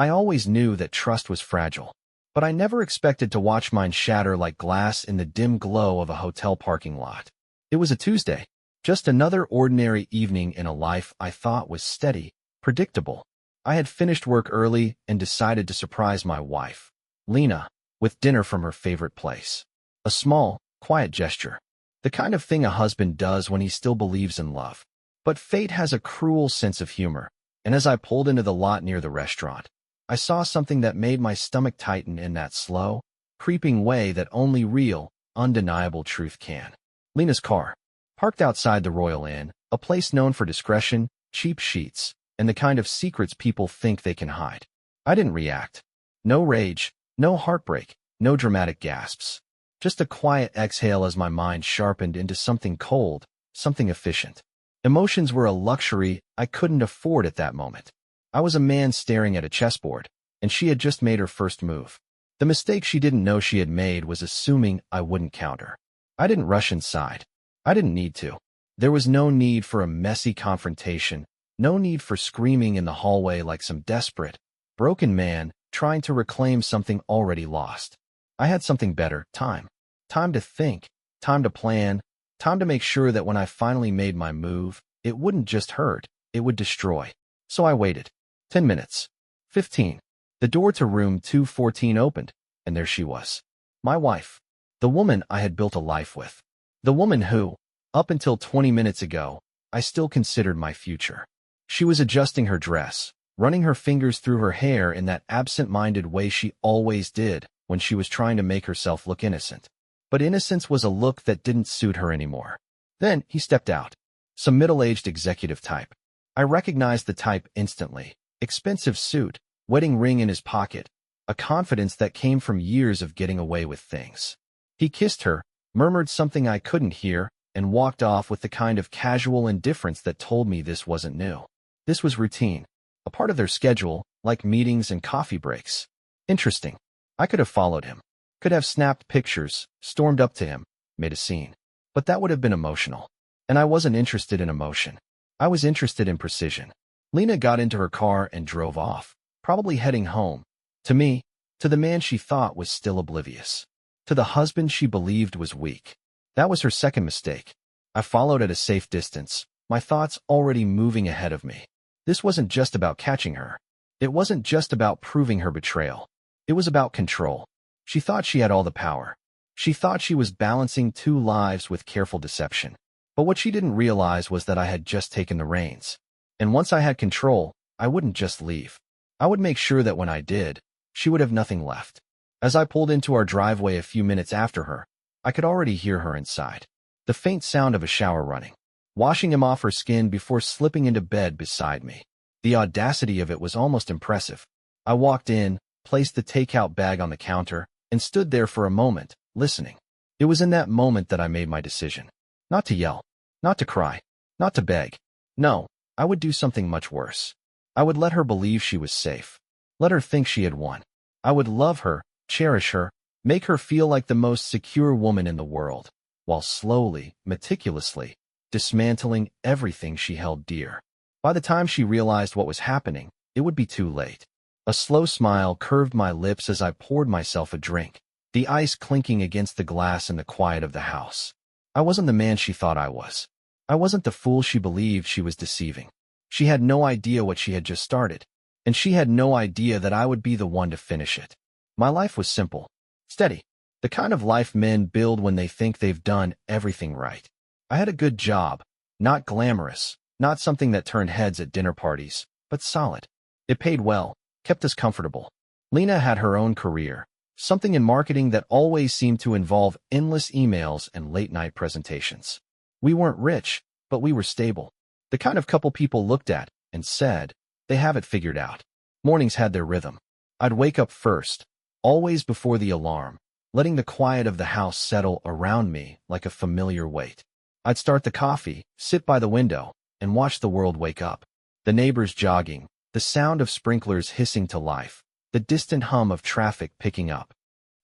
I always knew that trust was fragile, but I never expected to watch mine shatter like glass in the dim glow of a hotel parking lot. It was a Tuesday, just another ordinary evening in a life I thought was steady, predictable. I had finished work early and decided to surprise my wife, Lena, with dinner from her favorite place. A small, quiet gesture. The kind of thing a husband does when he still believes in love. But fate has a cruel sense of humor, and as I pulled into the lot near the restaurant, I saw something that made my stomach tighten in that slow, creeping way that only real, undeniable truth can. Lena's car, parked outside the Royal Inn, a place known for discretion, cheap sheets, and the kind of secrets people think they can hide. I didn't react. No rage, no heartbreak, no dramatic gasps. Just a quiet exhale as my mind sharpened into something cold, something efficient. Emotions were a luxury I couldn't afford at that moment. I was a man staring at a chessboard, and she had just made her first move. The mistake she didn't know she had made was assuming I wouldn't counter. I didn't rush inside. I didn't need to. There was no need for a messy confrontation, no need for screaming in the hallway like some desperate, broken man trying to reclaim something already lost. I had something better, time. Time to think, time to plan, time to make sure that when I finally made my move, it wouldn't just hurt, it would destroy. So I waited. 10 minutes. 15. The door to room 214 opened, and there she was. My wife. The woman I had built a life with. The woman who, up until 20 minutes ago, I still considered my future. She was adjusting her dress, running her fingers through her hair in that absent-minded way she always did when she was trying to make herself look innocent. But innocence was a look that didn't suit her anymore. Then he stepped out. Some middle-aged executive type. I recognized the type instantly. Expensive suit, wedding ring in his pocket, a confidence that came from years of getting away with things. He kissed her, murmured something I couldn't hear, and walked off with the kind of casual indifference that told me this wasn't new. This was routine, a part of their schedule, like meetings and coffee breaks. Interesting. I could have followed him, could have snapped pictures, stormed up to him, made a scene. But that would have been emotional. And I wasn't interested in emotion. I was interested in precision. Lena got into her car and drove off, probably heading home. To me, to the man she thought was still oblivious. To the husband she believed was weak. That was her second mistake. I followed at a safe distance, my thoughts already moving ahead of me. This wasn't just about catching her. It wasn't just about proving her betrayal. It was about control. She thought she had all the power. She thought she was balancing two lives with careful deception. But what she didn't realize was that I had just taken the reins. And once I had control, I wouldn't just leave. I would make sure that when I did, she would have nothing left. As I pulled into our driveway a few minutes after her, I could already hear her inside. The faint sound of a shower running, washing him off her skin before slipping into bed beside me. The audacity of it was almost impressive. I walked in, placed the takeout bag on the counter, and stood there for a moment, listening. It was in that moment that I made my decision. Not to yell, not to cry, not to beg. No, I would do something much worse. I would let her believe she was safe. Let her think she had won. I would love her, cherish her, make her feel like the most secure woman in the world, while slowly, meticulously, dismantling everything she held dear. By the time she realized what was happening, it would be too late. A slow smile curved my lips as I poured myself a drink, the ice clinking against the glass in the quiet of the house. I wasn't the man she thought I was. I wasn't the fool she believed she was deceiving. She had no idea what she had just started, and she had no idea that I would be the one to finish it. My life was simple, steady, the kind of life men build when they think they've done everything right. I had a good job, not glamorous, not something that turned heads at dinner parties, but solid. It paid well, kept us comfortable. Lena had her own career, something in marketing that always seemed to involve endless emails and late-night presentations. We weren't rich, but we were stable. The kind of couple people looked at and said, they have it figured out. Mornings had their rhythm. I'd wake up first, always before the alarm, letting the quiet of the house settle around me like a familiar weight. I'd start the coffee, sit by the window, and watch the world wake up. The neighbors jogging, the sound of sprinklers hissing to life, the distant hum of traffic picking up.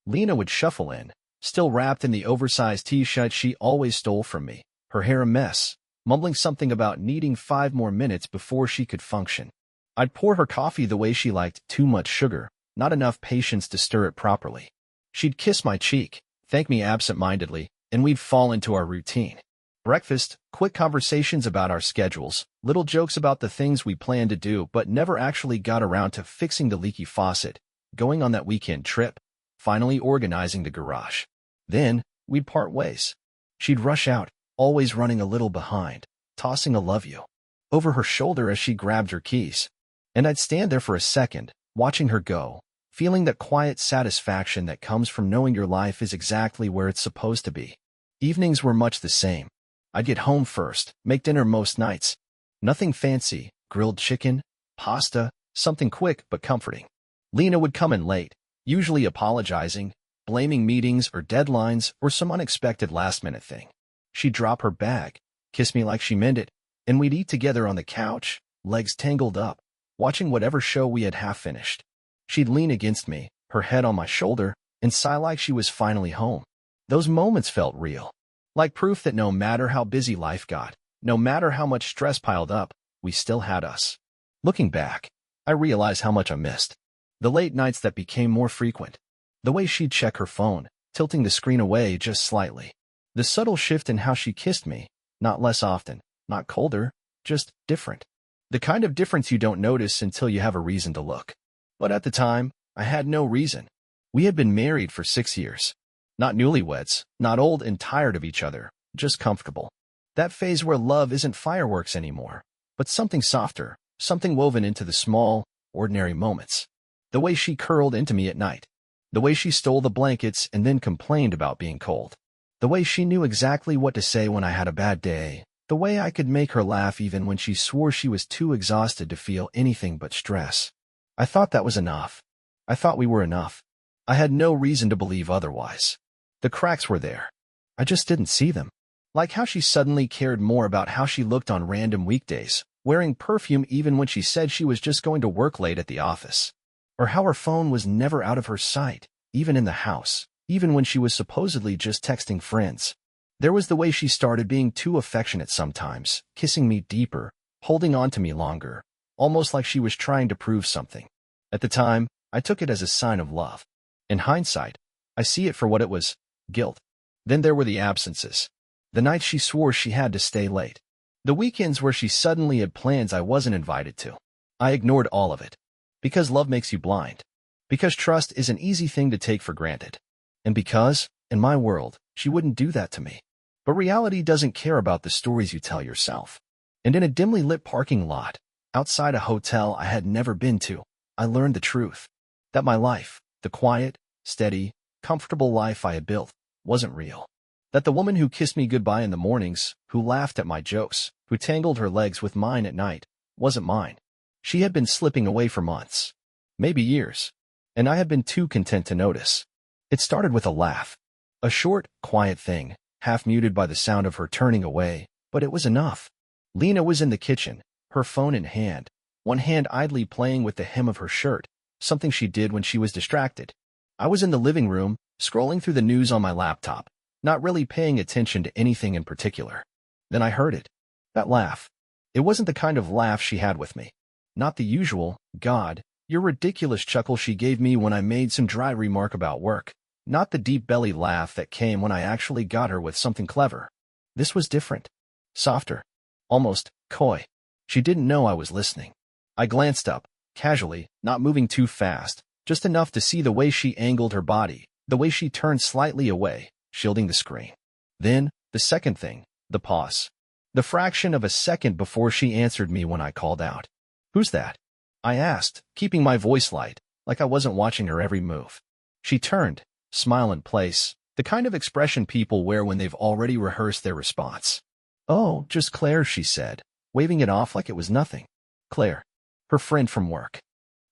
Lena would shuffle in, still wrapped in the oversized t-shirt she always stole from me, her hair a mess, mumbling something about needing 5 more minutes before she could function. I'd pour her coffee the way she liked, too much sugar, not enough patience to stir it properly. She'd kiss my cheek, thank me absent-mindedly, and we'd fall into our routine. Breakfast, quick conversations about our schedules, little jokes about the things we planned to do but never actually got around to fixing the leaky faucet, going on that weekend trip, finally organizing the garage. Then, we'd part ways. She'd rush out, always running a little behind, tossing a love you over her shoulder as she grabbed her keys. And I'd stand there for a second, watching her go, feeling that quiet satisfaction that comes from knowing your life is exactly where it's supposed to be. Evenings were much the same. I'd get home first, make dinner most nights. Nothing fancy, grilled chicken, pasta, something quick but comforting. Lena would come in late, usually apologizing, blaming meetings or deadlines or some unexpected last-minute thing. She'd drop her bag, kiss me like she meant it, and we'd eat together on the couch, legs tangled up, watching whatever show we had half-finished. She'd lean against me, her head on my shoulder, and sigh like she was finally home. Those moments felt real, like proof that no matter how busy life got, no matter how much stress piled up, we still had us. Looking back, I realized how much I missed. The late nights that became more frequent. The way she'd check her phone, tilting the screen away just slightly. The subtle shift in how she kissed me, not less often, not colder, just different. The kind of difference you don't notice until you have a reason to look. But at the time, I had no reason. We had been married for 6 years. Not newlyweds, not old and tired of each other, just comfortable. That phase where love isn't fireworks anymore, but something softer, something woven into the small, ordinary moments. The way she curled into me at night. The way she stole the blankets and then complained about being cold. The way she knew exactly what to say when I had a bad day. The way I could make her laugh even when she swore she was too exhausted to feel anything but stress. I thought that was enough. I thought we were enough. I had no reason to believe otherwise. The cracks were there. I just didn't see them. Like how she suddenly cared more about how she looked on random weekdays, wearing perfume even when she said she was just going to work late at the office. Or how her phone was never out of her sight, even in the house, even when she was supposedly just texting friends. There was the way she started being too affectionate sometimes, kissing me deeper, holding on to me longer, almost like she was trying to prove something. At the time, I took it as a sign of love. In hindsight, I see it for what it was, guilt. Then there were the absences. The nights she swore she had to stay late. The weekends where she suddenly had plans I wasn't invited to. I ignored all of it. Because love makes you blind. Because trust is an easy thing to take for granted. And because, in my world, she wouldn't do that to me. But reality doesn't care about the stories you tell yourself. And in a dimly lit parking lot, outside a hotel I had never been to, I learned the truth. That my life, the quiet, steady, comfortable life I had built, wasn't real. That the woman who kissed me goodbye in the mornings, who laughed at my jokes, who tangled her legs with mine at night, wasn't mine. She had been slipping away for months, maybe years, and I had been too content to notice. It started with a laugh. A short, quiet thing, half muted by the sound of her turning away, but it was enough. Lena was in the kitchen, her phone in hand, one hand idly playing with the hem of her shirt, something she did when she was distracted. I was in the living room, scrolling through the news on my laptop, not really paying attention to anything in particular. Then I heard it. That laugh. It wasn't the kind of laugh she had with me. Not the usual, God, you're ridiculous chuckle she gave me when I made some dry remark about work. Not the deep-belly laugh that came when I actually got her with something clever. This was different. Softer. Almost coy. She didn't know I was listening. I glanced up, casually, not moving too fast, just enough to see the way she angled her body, the way she turned slightly away, shielding the screen. Then, the second thing, the pause. The fraction of a second before she answered me when I called out. Who's that? I asked, keeping my voice light, like I wasn't watching her every move. She turned, smile in place, the kind of expression people wear when they've already rehearsed their response. Oh, just Claire, she said, waving it off like it was nothing. Claire. Her friend from work.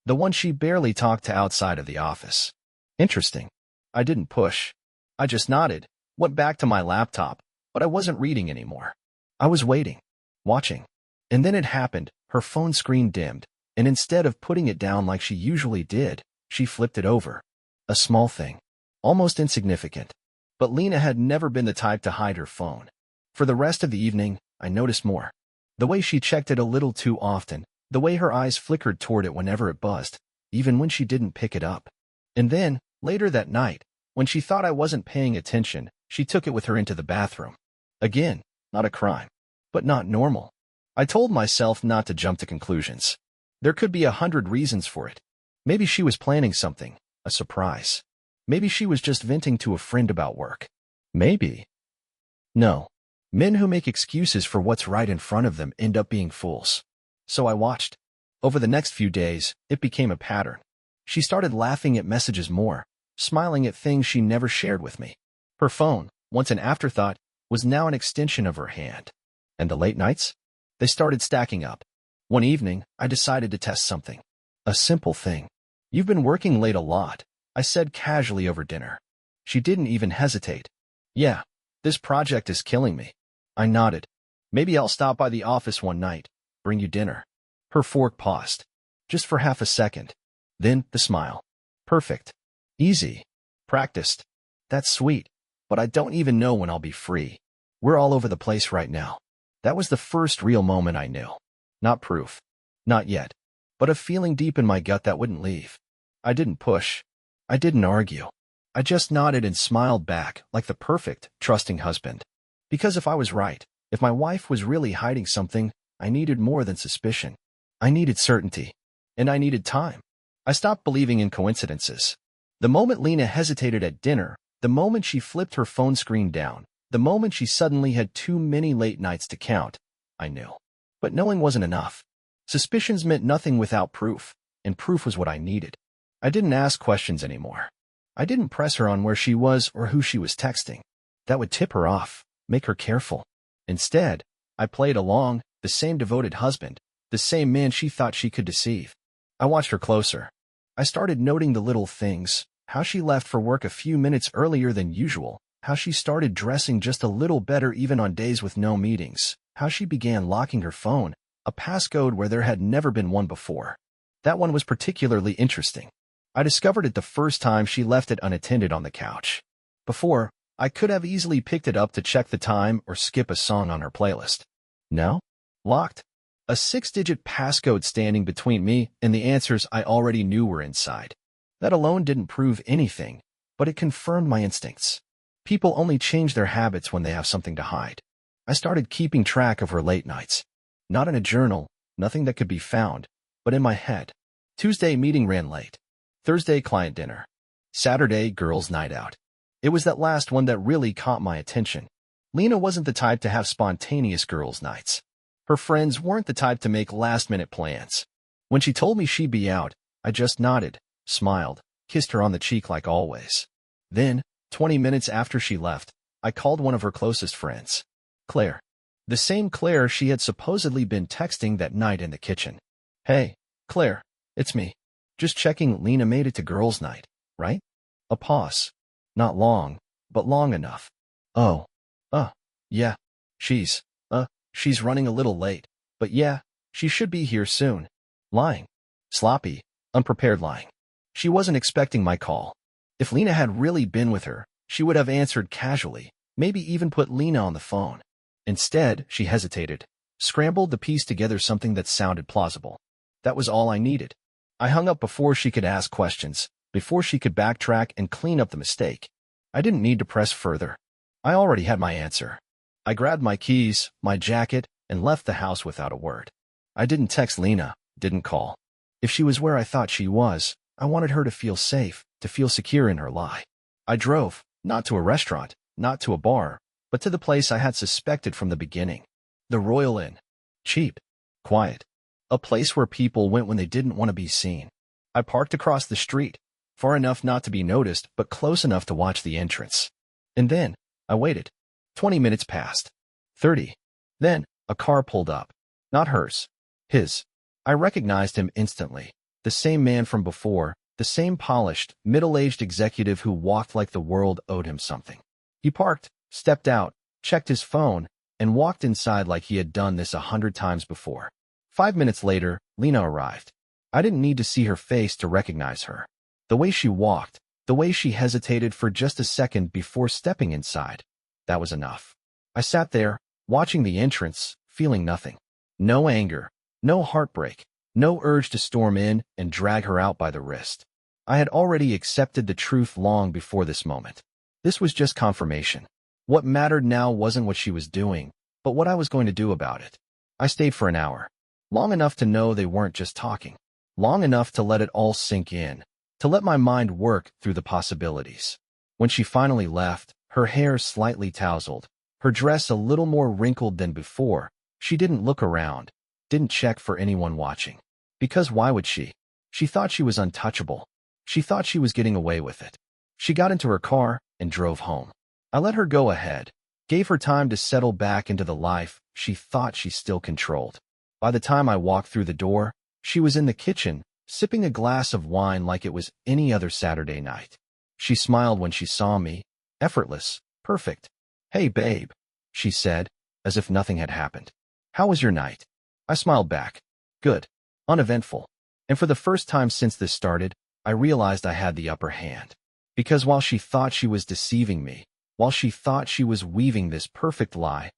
The one she barely talked to outside of the office. Interesting. I didn't push. I just nodded, went back to my laptop, but I wasn't reading anymore. I was waiting, watching. And then it happened, her phone screen dimmed, and instead of putting it down like she usually did, she flipped it over. A small thing. Almost insignificant. But Lena had never been the type to hide her phone. For the rest of the evening, I noticed more. The way she checked it a little too often, The way her eyes flickered toward it whenever it buzzed, even when she didn't pick it up. And then, later that night, when she thought I wasn't paying attention, she took it with her into the bathroom. Again, not a crime, but not normal. I told myself not to jump to conclusions. There could be 100 reasons for it. Maybe she was planning something, a surprise. Maybe she was just venting to a friend about work. Maybe. No. Men who make excuses for what's right in front of them end up being fools. So I watched. Over the next few days, it became a pattern. She started laughing at messages more, smiling at things she never shared with me. Her phone, once an afterthought, was now an extension of her hand. And the late nights? They started stacking up. One evening, I decided to test something. A simple thing. "You've been working late a lot," I said casually over dinner. She didn't even hesitate. "Yeah, this project is killing me." I nodded. "Maybe I'll stop by the office one night, bring you dinner." Her fork paused. Just for half a second. Then, the smile. "Perfect. Easy. Practiced. That's sweet. But I don't even know when I'll be free. We're all over the place right now." That was the first real moment I knew. Not proof. Not yet. But a feeling deep in my gut that wouldn't leave. I didn't push. I didn't argue. I just nodded and smiled back like the perfect, trusting husband. Because if I was right, if my wife was really hiding something, I needed more than suspicion. I needed certainty. And I needed time. I stopped believing in coincidences. The moment Lena hesitated at dinner, the moment she flipped her phone screen down, the moment she suddenly had too many late nights to count, I knew. But knowing wasn't enough. Suspicions meant nothing without proof, and proof was what I needed. I didn't ask questions anymore. I didn't press her on where she was or who she was texting. That would tip her off, make her careful. Instead, I played along, the same devoted husband, the same man she thought she could deceive. I watched her closer. I started noting the little things, how she left for work a few minutes earlier than usual, how she started dressing just a little better even on days with no meetings, how she began locking her phone, a passcode where there had never been one before. That one was particularly interesting. I discovered it the first time she left it unattended on the couch. Before, I could have easily picked it up to check the time or skip a song on her playlist. No? Locked. A 6-digit passcode standing between me and the answers I already knew were inside. That alone didn't prove anything, but it confirmed my instincts. People only change their habits when they have something to hide. I started keeping track of her late nights. Not in a journal, nothing that could be found, but in my head. Tuesday meeting ran late. Thursday client dinner. Saturday girls' night out. It was that last one that really caught my attention. Lena wasn't the type to have spontaneous girls' nights. Her friends weren't the type to make last-minute plans. When she told me she'd be out, I just nodded, smiled, kissed her on the cheek like always. Then, 20 minutes after she left, I called one of her closest friends. Claire. The same Claire she had supposedly been texting that night in the kitchen. "Hey, Claire, it's me. Just checking Lena made it to girls' night, right?" A pause. Not long, but long enough. "Oh. Yeah. She's running a little late. But yeah, she should be here soon." Lying. Sloppy, unprepared lying. She wasn't expecting my call. If Lena had really been with her, she would have answered casually, maybe even put Lena on the phone. Instead, she hesitated, scrambled to piece together something that sounded plausible. That was all I needed. I hung up before she could ask questions, before she could backtrack and clean up the mistake. I didn't need to press further. I already had my answer. I grabbed my keys, my jacket, and left the house without a word. I didn't text Lena, didn't call. If she was where I thought she was, I wanted her to feel safe, to feel secure in her lie. I drove, not to a restaurant, not to a bar, but to the place I had suspected from the beginning. The Royal Inn. Cheap. Quiet. A place where people went when they didn't want to be seen. I parked across the street, far enough not to be noticed, but close enough to watch the entrance. And then, I waited. 20 minutes passed. 30. Then, a car pulled up. Not hers. His. I recognized him instantly. The same man from before, the same polished, middle-aged executive who walked like the world owed him something. He parked, stepped out, checked his phone, and walked inside like he had done this 100 times before. 5 minutes later, Lena arrived. I didn't need to see her face to recognize her. The way she walked, the way she hesitated for just a second before stepping inside. That was enough. I sat there, watching the entrance, feeling nothing. No anger, no heartbreak, No urge to storm in and drag her out by the wrist. I had already accepted the truth long before this moment. This was just confirmation. What mattered now wasn't what she was doing, but what I was going to do about it. I stayed for an hour. Long enough to know they weren't just talking. Long enough to let it all sink in, to let my mind work through the possibilities. When she finally left, her hair slightly tousled, her dress a little more wrinkled than before, she didn't look around, didn't check for anyone watching. Because why would she? She thought she was untouchable. She thought she was getting away with it. She got into her car and drove home. I let her go ahead, gave her time to settle back into the life she thought she still controlled. By the time I walked through the door, she was in the kitchen, sipping a glass of wine like it was any other Saturday night. She smiled when she saw me, effortless, perfect. "Hey, babe," she said, as if nothing had happened. "How was your night?" I smiled back. "Good. Uneventful." And for the first time since this started, I realized I had the upper hand. Because while she thought she was deceiving me, while she thought she was weaving this perfect lie,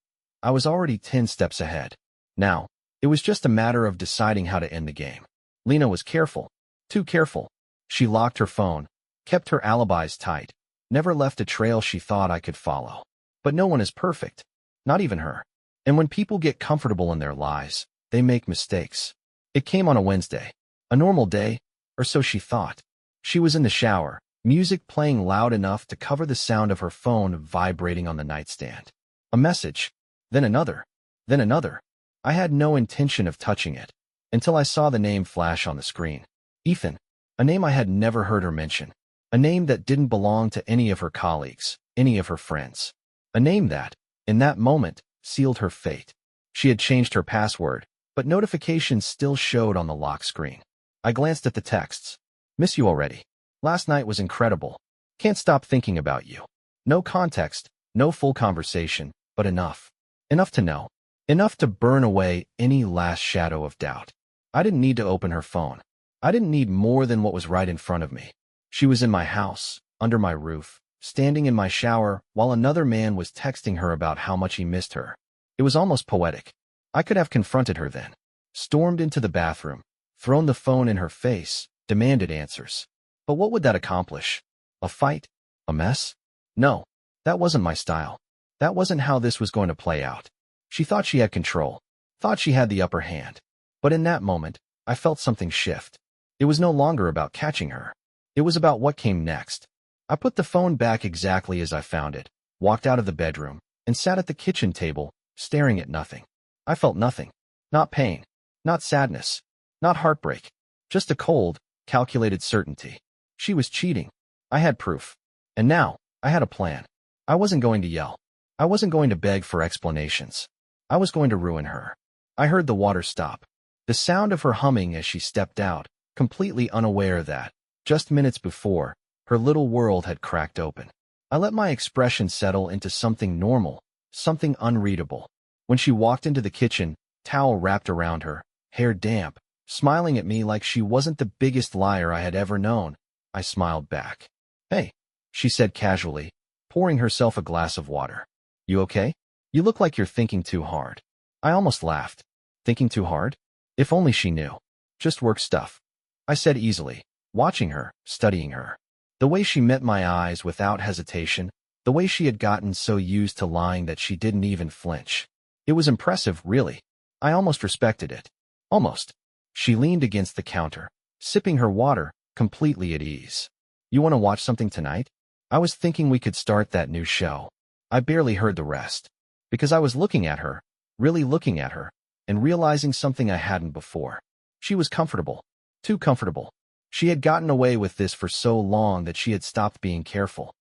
I was already 10 steps ahead. Now, it was just a matter of deciding how to end the game. Lena was careful. Too careful. She locked her phone, kept her alibis tight, never left a trail she thought I could follow. But no one is perfect. Not even her. And when people get comfortable in their lies, they make mistakes. It came on a Wednesday. A normal day, or so she thought. She was in the shower, music playing loud enough to cover the sound of her phone vibrating on the nightstand. A message. Then another. Then another. I had no intention of touching it, until I saw the name flash on the screen. Ethan. A name I had never heard her mention. A name that didn't belong to any of her colleagues, any of her friends. A name that, in that moment, sealed her fate. She had changed her password, but notifications still showed on the lock screen. I glanced at the texts. "Miss you already. Last night was incredible. Can't stop thinking about you." No context, no full conversation, but enough. Enough to know. Enough to burn away any last shadow of doubt. I didn't need to open her phone. I didn't need more than what was right in front of me. She was in my house, under my roof, standing in my shower while another man was texting her about how much he missed her. It was almost poetic. I could have confronted her then, stormed into the bathroom, thrown the phone in her face, demanded answers. But what would that accomplish? A fight? A mess? No, that wasn't my style. That wasn't how this was going to play out. She thought she had control, thought she had the upper hand. But in that moment, I felt something shift. It was no longer about catching her. It was about what came next. I put the phone back exactly as I found it, walked out of the bedroom, and sat at the kitchen table, staring at nothing. I felt nothing. Not pain. Not sadness. Not heartbreak. Just a cold, calculated certainty. She was cheating. I had proof. And now, I had a plan. I wasn't going to yell. I wasn't going to beg for explanations. I was going to ruin her. I heard the water stop. The sound of her humming as she stepped out, completely unaware that, just minutes before, her little world had cracked open. I let my expression settle into something normal, something unreadable. When she walked into the kitchen, towel wrapped around her, hair damp, smiling at me like she wasn't the biggest liar I had ever known, I smiled back. "Hey," she said casually, pouring herself a glass of water. "You okay? You look like you're thinking too hard." I almost laughed. Thinking too hard? If only she knew. Just work stuff, I said easily, watching her, studying her. The way she met my eyes without hesitation, the way she had gotten so used to lying that she didn't even flinch. It was impressive, really. I almost respected it. Almost. She leaned against the counter, sipping her water, completely at ease. "You want to watch something tonight?" I was thinking we could start that new show. I barely heard the rest. Because I was looking at her, really looking at her, and realizing something I hadn't before. She was comfortable. Too comfortable. She had gotten away with this for so long that she had stopped being careful.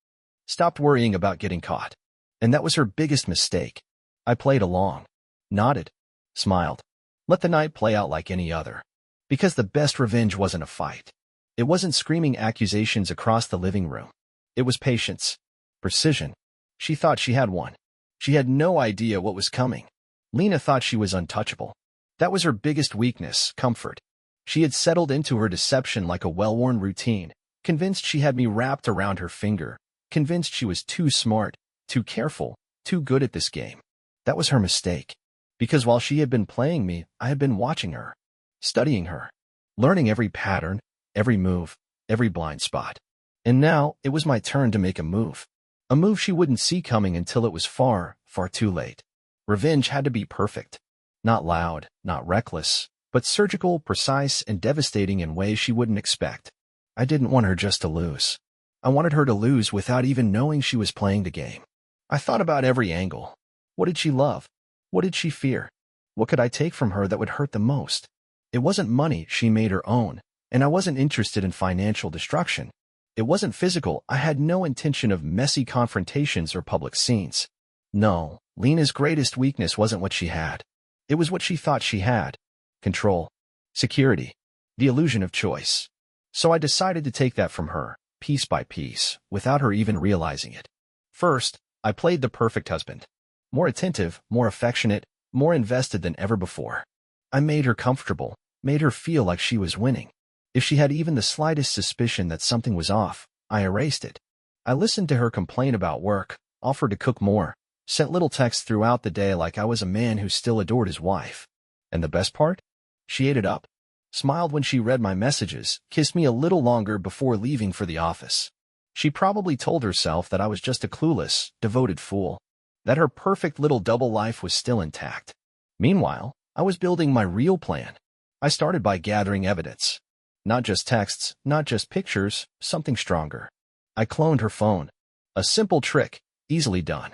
Stopped worrying about getting caught. And that was her biggest mistake. I played along. Nodded. Smiled. Let the night play out like any other. Because the best revenge wasn't a fight. It wasn't screaming accusations across the living room. It was patience. Precision. She thought she had one. She had no idea what was coming. Lena thought she was untouchable. That was her biggest weakness, comfort. She had settled into her deception like a well-worn routine, convinced she had me wrapped around her finger, convinced she was too smart, too careful, too good at this game. That was her mistake. Because while she had been playing me, I had been watching her. studying her, learning every pattern, every move, every blind spot. And now it was my turn to make a move. A move she wouldn't see coming until it was far, far too late. Revenge had to be perfect. Not loud, not reckless, but surgical, precise, and devastating in ways she wouldn't expect. I didn't want her just to lose. I wanted her to lose without even knowing she was playing the game. I thought about every angle. What did she love? What did she fear? What could I take from her that would hurt the most? It wasn't money she made her own, and I wasn't interested in financial destruction. It wasn't physical. I had no intention of messy confrontations or public scenes. No, Lena's greatest weakness wasn't what she had. It was what she thought she had. Control. Security. The illusion of choice. So I decided to take that from her, piece by piece, without her even realizing it. First, I played the perfect husband. More attentive, more affectionate, more invested than ever before. I made her comfortable, made her feel like she was winning. If she had even the slightest suspicion that something was off, I erased it. I listened to her complain about work, offered to cook more, sent little texts throughout the day like I was a man who still adored his wife. And the best part? She ate it up. Smiled when she read my messages, kissed me a little longer before leaving for the office. She probably told herself that I was just a clueless, devoted fool, that her perfect little double life was still intact. Meanwhile, I was building my real plan. I started by gathering evidence. Not just texts, not just pictures, something stronger. I cloned her phone. A simple trick, easily done.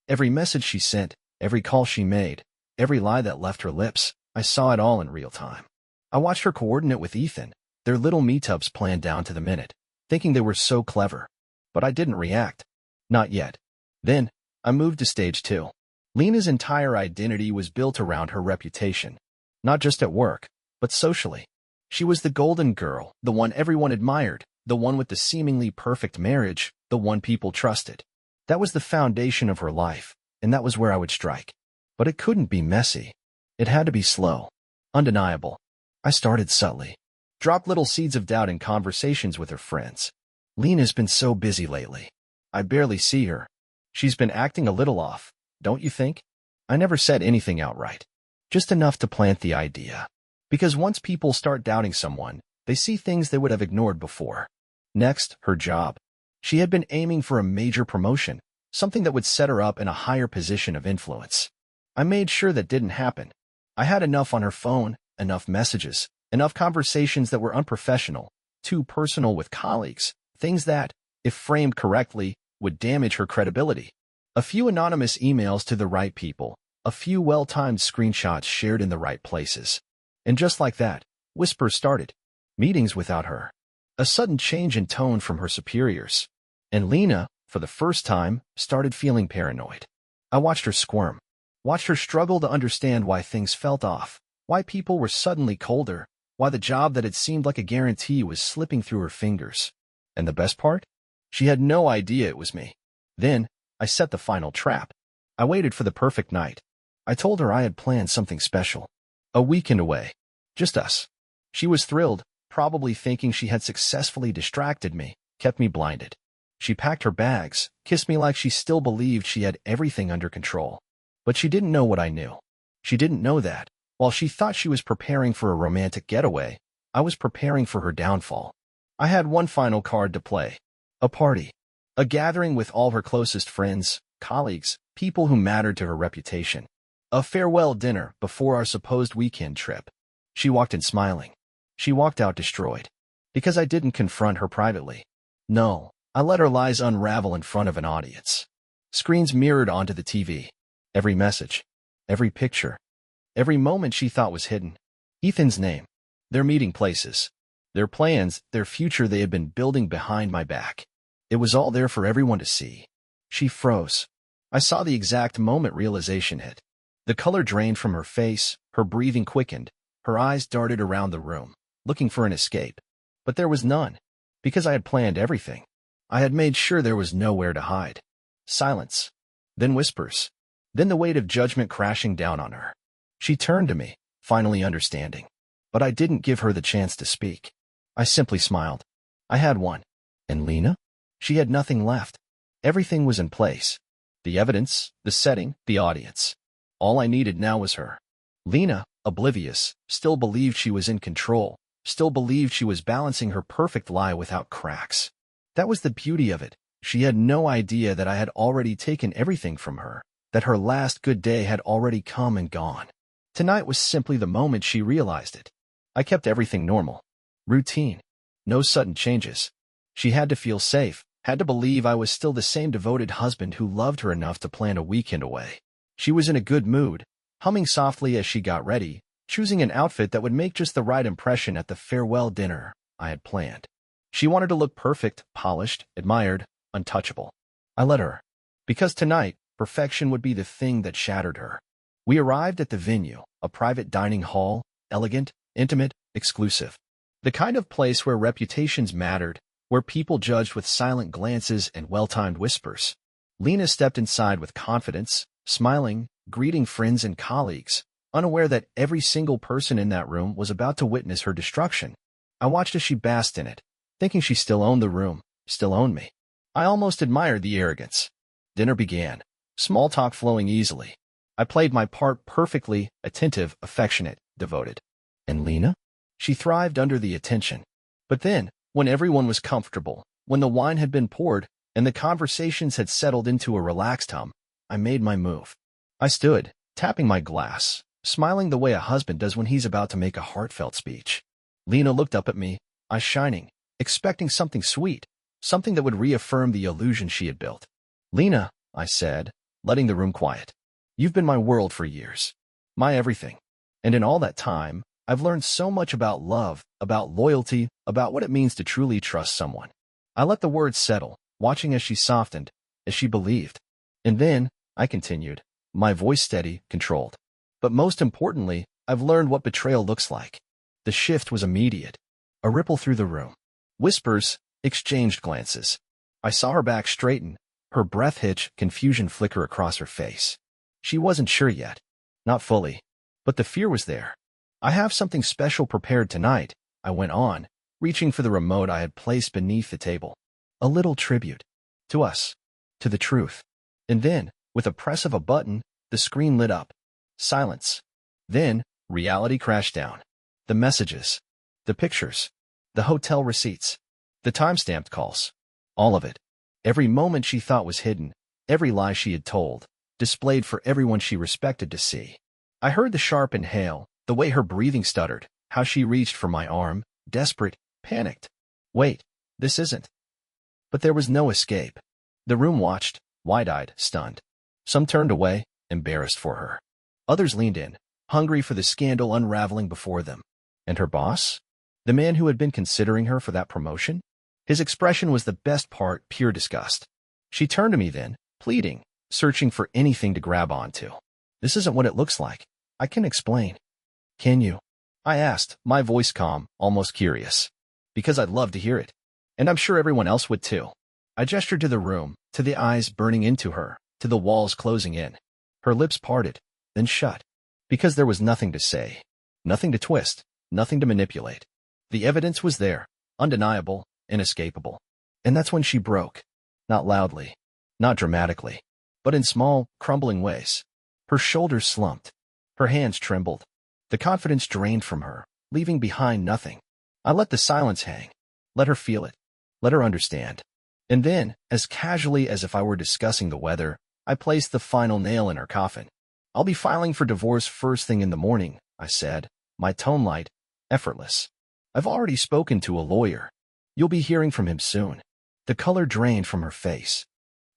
Every message she sent, every call she made, every lie that left her lips, I saw it all in real time. I watched her coordinate with Ethan, their little meetups planned down to the minute, thinking they were so clever. But I didn't react. Not yet. Then, I moved to stage 2. Lena's entire identity was built around her reputation. Not just at work, but socially. She was the golden girl, the one everyone admired, the one with the seemingly perfect marriage, the one people trusted. That was the foundation of her life, and that was where I would strike. But it couldn't be messy. It had to be slow, undeniable. I started subtly. Dropped little seeds of doubt in conversations with her friends. Lena's been so busy lately. I barely see her. She's been acting a little off, don't you think? I never said anything outright. Just enough to plant the idea. Because once people start doubting someone, they see things they would have ignored before. Next, her job. She had been aiming for a major promotion, something that would set her up in a higher position of influence. I made sure that didn't happen. I had enough on her phone, enough messages, enough conversations that were unprofessional, too personal with colleagues, things that, if framed correctly, would damage her credibility. A few anonymous emails to the right people, a few well-timed screenshots shared in the right places. And just like that, whispers started. Meetings without her. A sudden change in tone from her superiors. And Lena, for the first time, started feeling paranoid. I watched her squirm. Watched her struggle to understand why things felt off. Why people were suddenly colder. Why the job that had seemed like a guarantee was slipping through her fingers. And the best part? She had no idea it was me. Then, I set the final trap. I waited for the perfect night. I told her I had planned something special. A weekend away. Just us. She was thrilled, probably thinking she had successfully distracted me, kept me blinded. She packed her bags, kissed me like she still believed she had everything under control. But she didn't know what I knew. She didn't know that, while she thought she was preparing for a romantic getaway, I was preparing for her downfall. I had one final card to play. A party. A gathering with all her closest friends, colleagues, people who mattered to her reputation. A farewell dinner before our supposed weekend trip. She walked in smiling. She walked out destroyed. Because I didn't confront her privately. No, I let her lies unravel in front of an audience. Screens mirrored onto the TV. Every message. Every picture. Every moment she thought was hidden. Ethan's name. Their meeting places. Their plans, their future they had been building behind my back. It was all there for everyone to see. She froze. I saw the exact moment realization hit. The color drained from her face, her breathing quickened, her eyes darted around the room, looking for an escape. But there was none, because I had planned everything. I had made sure there was nowhere to hide. Silence. Then whispers. Then the weight of judgment crashing down on her. She turned to me, finally understanding. But I didn't give her the chance to speak. I simply smiled. I had one. And Lena? She had nothing left. Everything was in place. The evidence, the setting, the audience. All I needed now was her. Lena, oblivious, still believed she was in control, still believed she was balancing her perfect lie without cracks. That was the beauty of it. She had no idea that I had already taken everything from her, that her last good day had already come and gone. Tonight was simply the moment she realized it. I kept everything normal. Routine. No sudden changes. She had to feel safe, had to believe I was still the same devoted husband who loved her enough to plan a weekend away. She was in a good mood, humming softly as she got ready, choosing an outfit that would make just the right impression at the farewell dinner I had planned. She wanted to look perfect, polished, admired, untouchable. I let her. Because tonight, perfection would be the thing that shattered her. We arrived at the venue, a private dining hall, elegant, intimate, exclusive. The kind of place where reputations mattered, where people judged with silent glances and well-timed whispers. Lena stepped inside with confidence, smiling, greeting friends and colleagues, unaware that every single person in that room was about to witness her destruction. I watched as she basked in it, thinking she still owned the room, still owned me. I almost admired the arrogance. Dinner began, small talk flowing easily. I played my part perfectly, attentive, affectionate, devoted. And Lena? She thrived under the attention. But then, when everyone was comfortable, when the wine had been poured, and the conversations had settled into a relaxed hum, I made my move. I stood, tapping my glass, smiling the way a husband does when he's about to make a heartfelt speech. Lena looked up at me, eyes shining, expecting something sweet, something that would reaffirm the illusion she had built. Lena, I said, letting the room quiet. You've been my world for years. My everything. And in all that time, I've learned so much about love, about loyalty, about what it means to truly trust someone. I let the words settle, watching as she softened, as she believed. And then, I continued, my voice steady, controlled. But most importantly, I've learned what betrayal looks like. The shift was immediate. A ripple through the room. Whispers, exchanged glances. I saw her back straighten, her breath hitch, confusion flicker across her face. She wasn't sure yet. Not fully. But the fear was there. I have something special prepared tonight, I went on, reaching for the remote I had placed beneath the table. A little tribute. To us. To the truth. And then, with a press of a button, the screen lit up. Silence. Then, reality crashed down. The messages. The pictures. The hotel receipts. The time-stamped calls. All of it. Every moment she thought was hidden, every lie she had told, displayed for everyone she respected to see. I heard the sharp inhale, the way her breathing stuttered, how she reached for my arm, desperate, panicked. Wait, this isn't. But there was no escape. The room watched, wide-eyed, stunned. Some turned away, embarrassed for her. Others leaned in, hungry for the scandal unraveling before them. And her boss? The man who had been considering her for that promotion? His expression was the best part, pure disgust. She turned to me then, pleading, searching for anything to grab onto. This isn't what it looks like. I can explain. Can you? I asked, my voice calm, almost curious. Because I'd love to hear it. And I'm sure everyone else would too. I gestured to the room, to the eyes burning into her, to the walls closing in. Her lips parted, then shut. Because there was nothing to say. Nothing to twist. Nothing to manipulate. The evidence was there, undeniable, inescapable. And that's when she broke. Not loudly. Not dramatically. But in small, crumbling ways. Her shoulders slumped. Her hands trembled. The confidence drained from her, leaving behind nothing. I let the silence hang. Let her feel it. Let her understand. And then, as casually as if I were discussing the weather, I placed the final nail in her coffin. I'll be filing for divorce first thing in the morning, I said, my tone light, effortless. I've already spoken to a lawyer. You'll be hearing from him soon. The color drained from her face.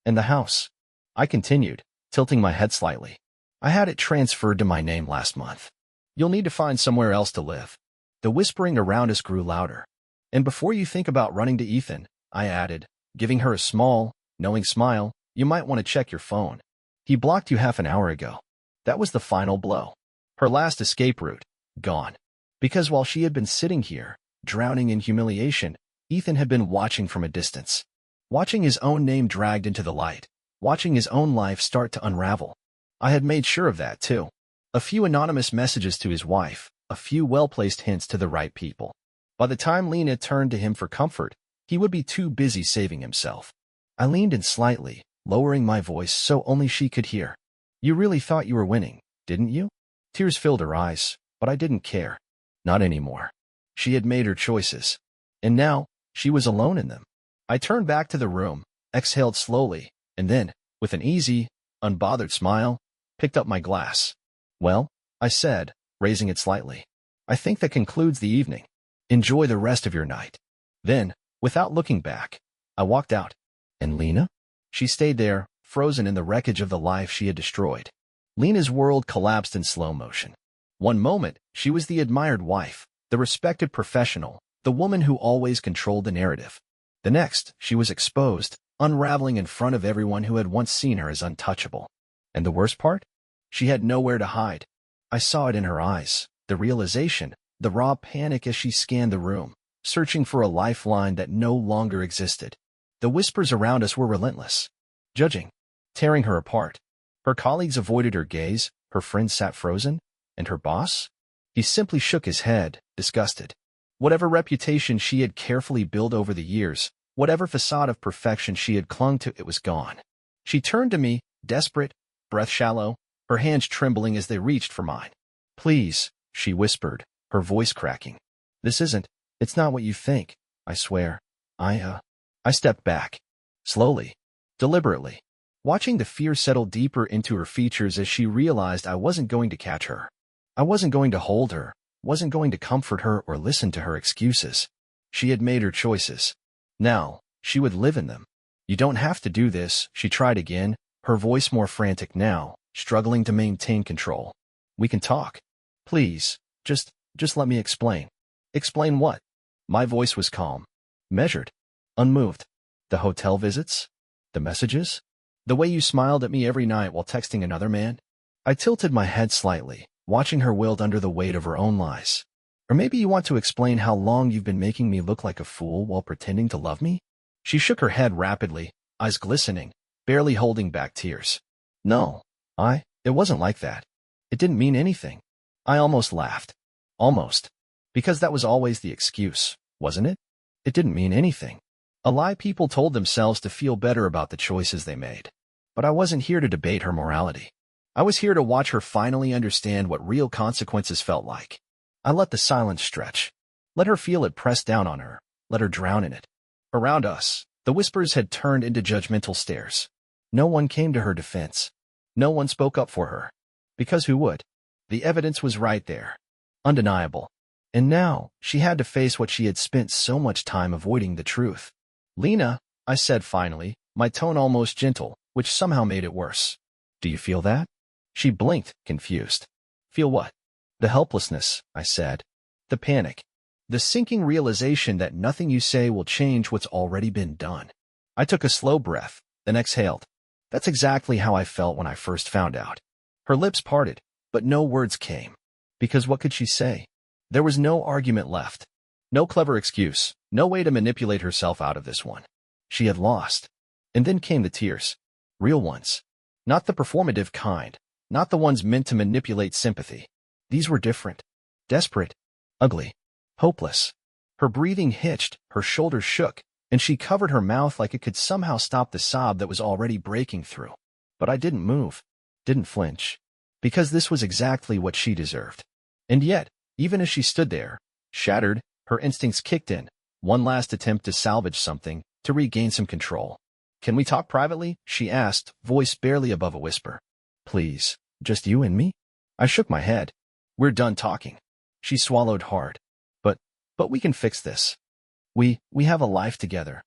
And the house? I continued, tilting my head slightly. I had it transferred to my name last month. You'll need to find somewhere else to live. The whispering around us grew louder. And before you think about running to Ethan, I added, giving her a small, knowing smile, you might want to check your phone. He blocked you half an hour ago. That was the final blow. Her last escape route, gone. Because while she had been sitting here, drowning in humiliation, Ethan had been watching from a distance. Watching his own name dragged into the light. Watching his own life start to unravel. I had made sure of that, too. A few anonymous messages to his wife, a few well-placed hints to the right people. By the time Lena turned to him for comfort, he would be too busy saving himself. I leaned in slightly, lowering my voice so only she could hear. You really thought you were winning, didn't you? Tears filled her eyes, But I didn't care. Not anymore. She had made her choices. And now, she was alone in them. I turned back to the room, exhaled slowly, and then, with an easy, unbothered smile, picked up my glass. Well, I said, raising it slightly. I think that concludes the evening. Enjoy the rest of your night. Then, without looking back, I walked out. And Lena? She stayed there, frozen in the wreckage of the life she had destroyed. Lena's world collapsed in slow motion. One moment, she was the admired wife, the respected professional, the woman who always controlled the narrative. The next, she was exposed, unraveling in front of everyone who had once seen her as untouchable. And the worst part? She had nowhere to hide. I saw it in her eyes, the realization, the raw panic as she scanned the room, searching for a lifeline that no longer existed. The whispers around us were relentless, judging, tearing her apart. Her colleagues avoided her gaze, her friends sat frozen, and her boss? He simply shook his head, disgusted. Whatever reputation she had carefully built over the years, whatever facade of perfection she had clung to, it was gone. She turned to me, desperate, breath shallow, her hands trembling as they reached for mine. Please, she whispered, her voice cracking. It's not what you think, I swear. I stepped back. Slowly. Deliberately. Watching the fear settle deeper into her features as she realized I wasn't going to catch her. I wasn't going to hold her, wasn't going to comfort her or listen to her excuses. She had made her choices. Now, she would live in them. You don't have to do this, she tried again, her voice more frantic now, struggling to maintain control. We can talk. Please, just let me explain. Explain what? My voice was calm, measured, unmoved. The hotel visits? The messages? The way you smiled at me every night while texting another man? I tilted my head slightly, watching her wilt under the weight of her own lies. Or maybe you want to explain how long you've been making me look like a fool while pretending to love me? She shook her head rapidly, eyes glistening, barely holding back tears. No, it wasn't like that. It didn't mean anything. I almost laughed. Almost. Because that was always the excuse, wasn't it? It didn't mean anything. A lie people told themselves to feel better about the choices they made. But I wasn't here to debate her morality. I was here to watch her finally understand what real consequences felt like. I let the silence stretch. Let her feel it press down on her. Let her drown in it. Around us, the whispers had turned into judgmental stares. No one came to her defense. No one spoke up for her. Because who would? The evidence was right there. Undeniable. And now, she had to face what she had spent so much time avoiding, the truth. Lena, I said finally, my tone almost gentle, which somehow made it worse. Do you feel that? She blinked, confused. Feel what? The helplessness, I said. The panic. The sinking realization that nothing you say will change what's already been done. I took a slow breath, then exhaled. That's exactly how I felt when I first found out. Her lips parted, but no words came. Because what could she say? There was no argument left. No clever excuse, no way to manipulate herself out of this one. She had lost. And then came the tears. Real ones. Not the performative kind. Not the ones meant to manipulate sympathy. These were different. Desperate. Ugly. Hopeless. Her breathing hitched, her shoulders shook, and she covered her mouth like it could somehow stop the sob that was already breaking through. But I didn't move. Didn't flinch. Because this was exactly what she deserved. And yet, even as she stood there, shattered, her instincts kicked in. One last attempt to salvage something, to regain some control. Can we talk privately? She asked, voice barely above a whisper. Please, just you and me? I shook my head. We're done talking. She swallowed hard. But we can fix this. We have a life together.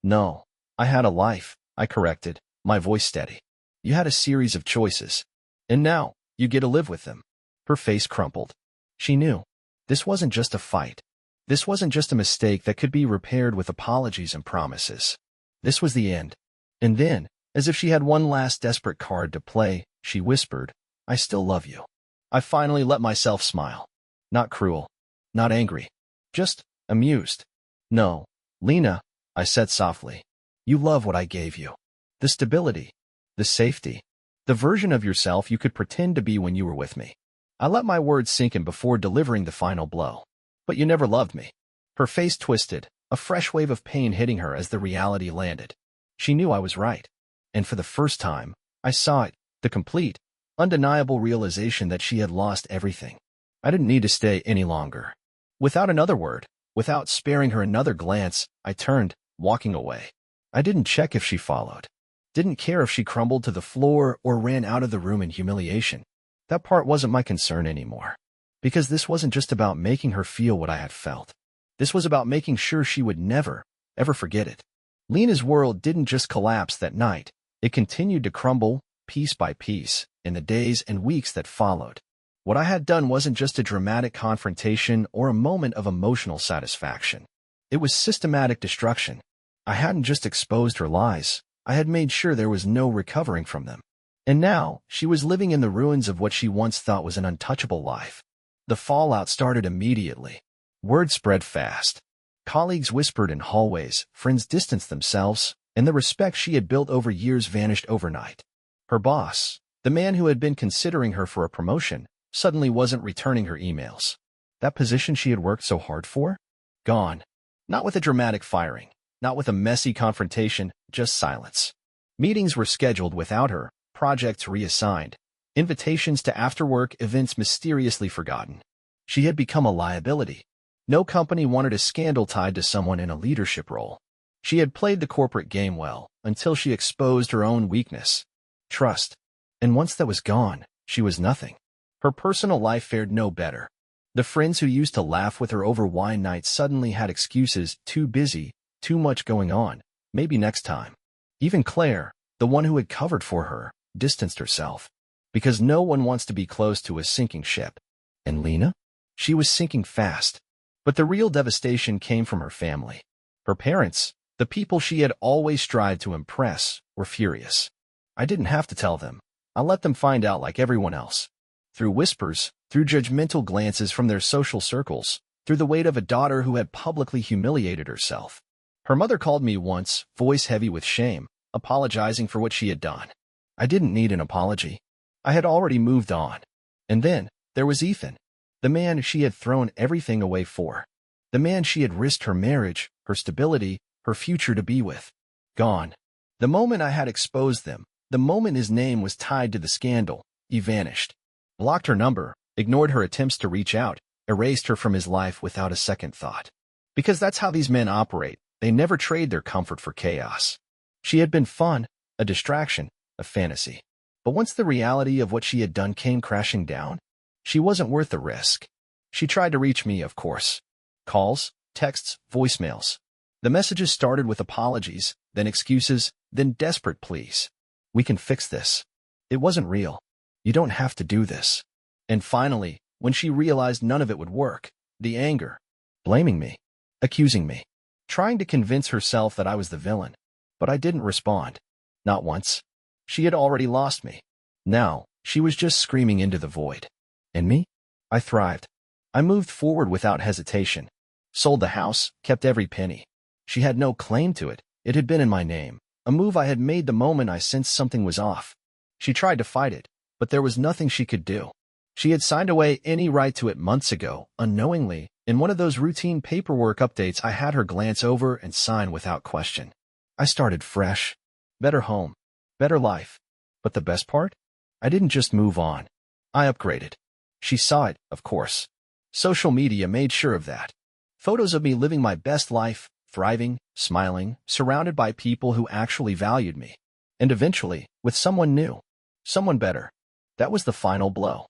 No, I had a life, I corrected, my voice steady. You had a series of choices. And now, you get to live with them. Her face crumpled. She knew. This wasn't just a fight. This wasn't just a mistake that could be repaired with apologies and promises. This was the end. And then, as if she had one last desperate card to play, she whispered, I still love you. I finally let myself smile. Not cruel. Not angry. Just amused. No, Lena, I said softly. You love what I gave you. The stability. The safety. The version of yourself you could pretend to be when you were with me. I let my words sink in before delivering the final blow. But you never loved me. Her face twisted, a fresh wave of pain hitting her as the reality landed. She knew I was right. And for the first time, I saw it, the complete, undeniable realization that she had lost everything. I didn't need to stay any longer. Without another word, without sparing her another glance, I turned, walking away. I didn't check if she followed. Didn't care if she crumbled to the floor or ran out of the room in humiliation. That part wasn't my concern anymore. Because this wasn't just about making her feel what I had felt. This was about making sure she would never, ever forget it. Lena's world didn't just collapse that night. It continued to crumble, piece by piece, in the days and weeks that followed. What I had done wasn't just a dramatic confrontation or a moment of emotional satisfaction. It was systematic destruction. I hadn't just exposed her lies. I had made sure there was no recovering from them. And now, she was living in the ruins of what she once thought was an untouchable life. The fallout started immediately. Word spread fast. Colleagues whispered in hallways, friends distanced themselves, and the respect she had built over years vanished overnight. Her boss, the man who had been considering her for a promotion, suddenly wasn't returning her emails. That position she had worked so hard for? Gone. Not with a dramatic firing, not with a messy confrontation, just silence. Meetings were scheduled without her, projects reassigned, invitations to after-work events mysteriously forgotten. She had become a liability. No company wanted a scandal tied to someone in a leadership role. She had played the corporate game well, until she exposed her own weakness. Trust. And once that was gone, she was nothing. Her personal life fared no better. The friends who used to laugh with her over wine nights suddenly had excuses, too busy, too much going on, maybe next time. Even Claire, the one who had covered for her, distanced herself. Because no one wants to be close to a sinking ship. And Lena? She was sinking fast. But the real devastation came from her family. Her parents, the people she had always strived to impress, were furious. I didn't have to tell them. I let them find out like everyone else. Through whispers, through judgmental glances from their social circles, through the weight of a daughter who had publicly humiliated herself. Her mother called me once, voice heavy with shame, apologizing for what she had done. I didn't need an apology. I had already moved on. And then, there was Ethan, the man she had thrown everything away for. The man she had risked her marriage, her stability, her future to be with. Gone. The moment I had exposed them, the moment his name was tied to the scandal, he vanished. Blocked her number, ignored her attempts to reach out, erased her from his life without a second thought. Because that's how these men operate. They never trade their comfort for chaos. She had been fun, a distraction, a fantasy. But once the reality of what she had done came crashing down, she wasn't worth the risk. She tried to reach me, of course. Calls, texts, voicemails. The messages started with apologies, then excuses, then desperate pleas. We can fix this. It wasn't real. You don't have to do this. And finally, when she realized none of it would work, the anger, blaming me, accusing me, trying to convince herself that I was the villain. But I didn't respond. Not once. She had already lost me. Now, she was just screaming into the void. And me? I thrived. I moved forward without hesitation. Sold the house, kept every penny. She had no claim to it. It had been in my name, a move I had made the moment I sensed something was off. She tried to fight it, but there was nothing she could do. She had signed away any right to it months ago, unknowingly. In one of those routine paperwork updates, I had her glance over and sign without question. I started fresh. Better home. Better life. But the best part? I didn't just move on. I upgraded. She saw it, of course. Social media made sure of that. Photos of me living my best life, thriving, smiling, surrounded by people who actually valued me. And eventually, with someone new. Someone better. That was the final blow.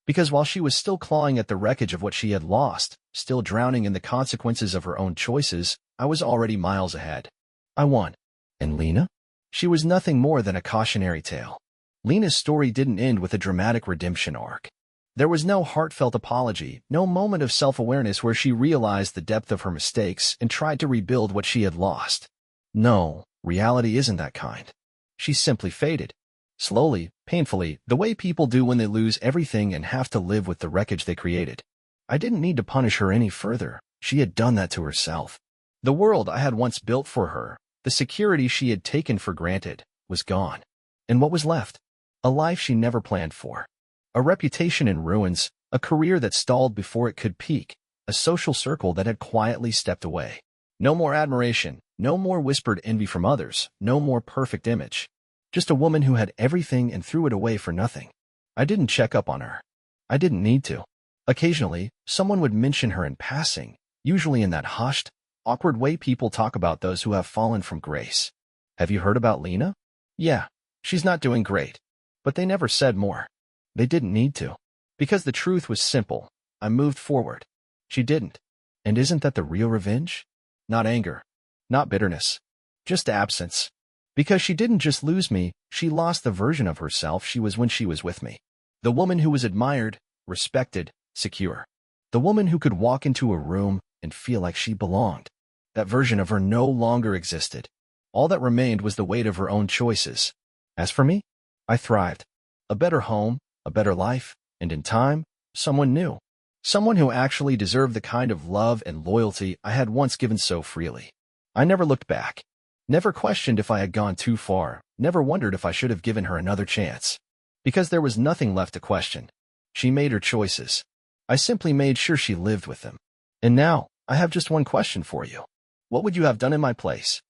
Because while she was still clawing at the wreckage of what she had lost, still drowning in the consequences of her own choices, I was already miles ahead. I won. And Lena? She was nothing more than a cautionary tale. Lena's story didn't end with a dramatic redemption arc. There was no heartfelt apology, no moment of self-awareness where she realized the depth of her mistakes and tried to rebuild what she had lost. No, reality isn't that kind. She simply faded. Slowly, painfully, the way people do when they lose everything and have to live with the wreckage they created. I didn't need to punish her any further. She had done that to herself. The world I had once built for her, the security she had taken for granted, was gone. And what was left? A life she never planned for. A reputation in ruins, a career that stalled before it could peak, a social circle that had quietly stepped away. No more admiration, no more whispered envy from others, no more perfect image. Just a woman who had everything and threw it away for nothing. I didn't check up on her. I didn't need to. Occasionally, someone would mention her in passing, usually in that hushed, awkward way people talk about those who have fallen from grace. Have you heard about Lena? Yeah, she's not doing great. But they never said more. They didn't need to. Because the truth was simple. I moved forward. She didn't. And isn't that the real revenge? Not anger. Not bitterness. Just absence. Because she didn't just lose me, she lost the version of herself she was when she was with me. The woman who was admired, respected, secure. The woman who could walk into a room and feel like she belonged. That version of her no longer existed. All that remained was the weight of her own choices. As for me, I thrived. A better home, a better life, and in time, someone new. Someone who actually deserved the kind of love and loyalty I had once given so freely. I never looked back. Never questioned if I had gone too far. Never wondered if I should have given her another chance. Because there was nothing left to question. She made her choices. I simply made sure she lived with them. And now, I have just one question for you. What would you have done in my place?